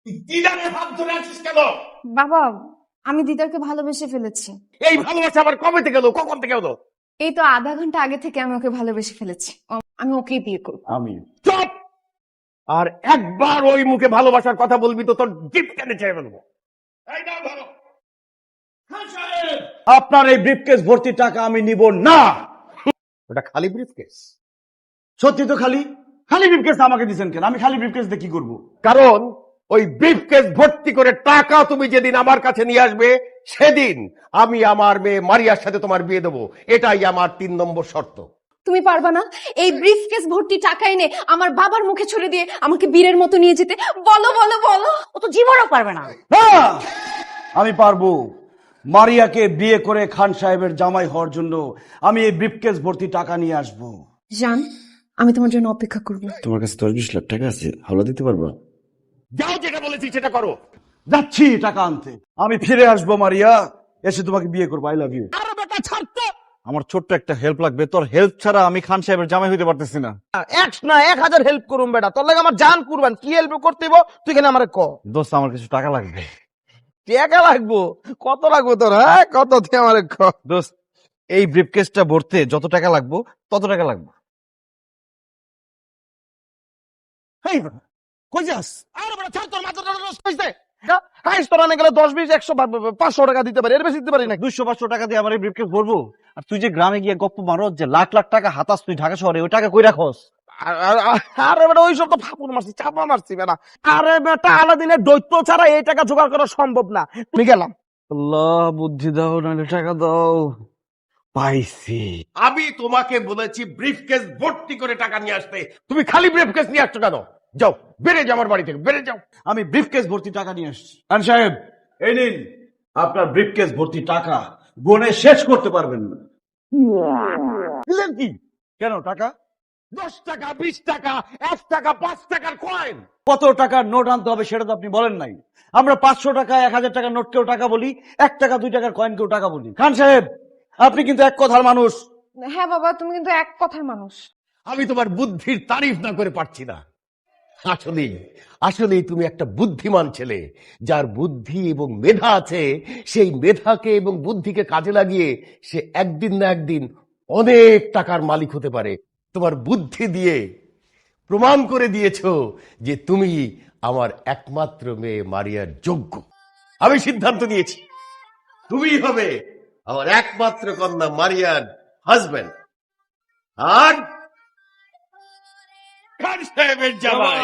দিদারের হাত ধরে আছিস কেন? বাবা, আমি দিদারকে ভালোবেসে ফেলেছি। এই ভালোবাসা আবার কবে থেকে হলো, কখন থেকে হলো? এই তো আধা ঘন্টা আগে থেকে আমি ওকে ভালোবেসে ফেলেছি। আমি ওকেই বিয়ে করবো। আমি চুপ! আর একবার ওই মুখে ভালোবাসার কথা বলবি তো তোর জিপ কেটে ছেড়ে ফেলবো। এই নাও ধরো। খান সাহেব! আপনার এই ব্রিফকেস ভর্তি টাকা আমি নিব না। ওটা খালি ব্রিফকেস। সত্যি তো খালি খালি ব্রিফকেস আমাকে দিচ্ছেন কেন? আমি খালি ব্রিফকেস দিয়ে কি করব? কারণ ওই ব্রিফকেস ভর্তি করে টাকা তুমি যেদিন আমার কাছে নিয়ে আসবে সেদিন আমি আমার মেয়ে মারিয়ার সাথে তোমার বিয়ে দেবো। এটাই আমার 3 নম্বর শর্ত। তুমি পারবা না এই ব্রিফকেস ভর্তি টাকা এনে আমার বাবার মুখে ছুড়ে দিয়ে আমাকে বীরের মতো নিয়ে যেতে? বলো বলো বলো। ও তো জীবনও পারবে না। হ্যাঁ, আমি পারবো। মারিয়াকে বিয়ে করে খান সাহেবের জামাই হওয়ার জন্য আমি এই ব্রিফকেস ভর্তি টাকা নিয়ে আসব। জান, আমি তোমার জন্য অপেক্ষা করবো। তোমার কাছে 10-20 লাখ টাকা আছে, হাওলা দিতে পারবা? যাও, যেটা বলেছি সেটা করো। যাচ্ছি টাকা আনতে। আমি ফিরে আসবো মারিয়া, এসে তোমাকে বিয়ে করবো। I love you. আরে বেটা ছাড়তে! আমার ছোট্ট একটা হেল্প লাগবে, তোর হেল্প ছাড়া আমি খান সাহেবের জামাই হইতে পারতেছি না। 1000 হেল্প করুম বেটা, তোর লাগে আমার জান কুরবান। কি হেল্প করতে হইব তুই কেন আমারে ক? দোস্ত, আমার কিছু টাকা লাগবে। টাকা লাগবো? কত লাগবো তোর? হ্যাঁ, কত তুই আমারে ক? দোস্ত, এই ব্রিফকেসটা ভরতে যত টাকা লাগবে তত টাকা লাগবে। হেই বেটা, কই যাস? আরে বেটা ছাড়, তোর মাথাটা নষ্ট হইছে। হাইস তোর আনে গেলে 10, 20, 100, 500 টাকা দিতে পারি, এর বেশি দিতে পারি না। 200-500 টাকা দিয়ে আমার এই ব্রিফকেস ভরবো? আর তুই যে গ্রামে গিয়ে গপ্প মারো যে লাখ লাখ টাকা হাতাস তুই ঢাকা শহরে, ওই টাকা কই রাখস? আরে বেটা ওইসব তো ফাপুর মারছি, চাপা মারছি বেটা। আরে বেটা আলাদিনের দৈত্য ছাড়া এই টাকা জোগাড় করা সম্ভব না। আমি গেলাম। আল্লাহ বুদ্ধি দাও, নাহলে টাকা দাও। পাইছি। আমি তোমাকে বলেছি ব্রিফকেস ভর্তি করে টাকা নিয়ে আসতে, তুমি খালি ব্রিফকেস নিয়ে আসছো কেন? যাও, বেড়ে যাও আমার বাড়ি থেকে, বেড়ে যাও। আমি ব্রিফকেস ভর্তি টাকা নিয়ে আসছি। খান সাহেব, এই নিন আপনার ব্রিফকেস ভর্তি টাকা। গুনে শেষ করতে পারবেন না। দিলেন কি? কেন টাকা? 10 টাকা, 20 টাকা, 1 টাকা, 5 টাকার কয়েন। কত টাকার নোট আনতে হবে সেটা তো আপনি বলেন নাই। আমরা 500 টাকা, 1000 টাকার নোটকেও টাকা বলি, 1 টাকা 2 টাকার কয়েনকেও টাকা বলি। খান সাহেব, আপনি কিন্তু এক কথার মানুষ। হ্যাঁ বাবা, তুমি কিন্তু এক কথার মানুষ। আমি তোমার বুদ্ধির তারিফ না করে পারছি না। আসলেই আসলেই তুমি একটা বুদ্ধিমান ছেলে, যার বুদ্ধি এবং মেধা আছে। সেই মেধাকে এবং বুদ্ধিকে কাজে লাগিয়ে সে একদিন না একদিন অনেক টাকার মালিক হতে পারে। তোমার বুদ্ধি দিয়ে প্রমাণ করে দিয়েছো যে তুমি আমার একমাত্র মেয়ে মারিয়ার যোগ্য। আমি সিদ্ধান্ত নিয়েছি, তুমিই হবে আমার একমাত্র কন্যা মারিয়ার হাজবেন্ড আর খান সাহেবের জামাই।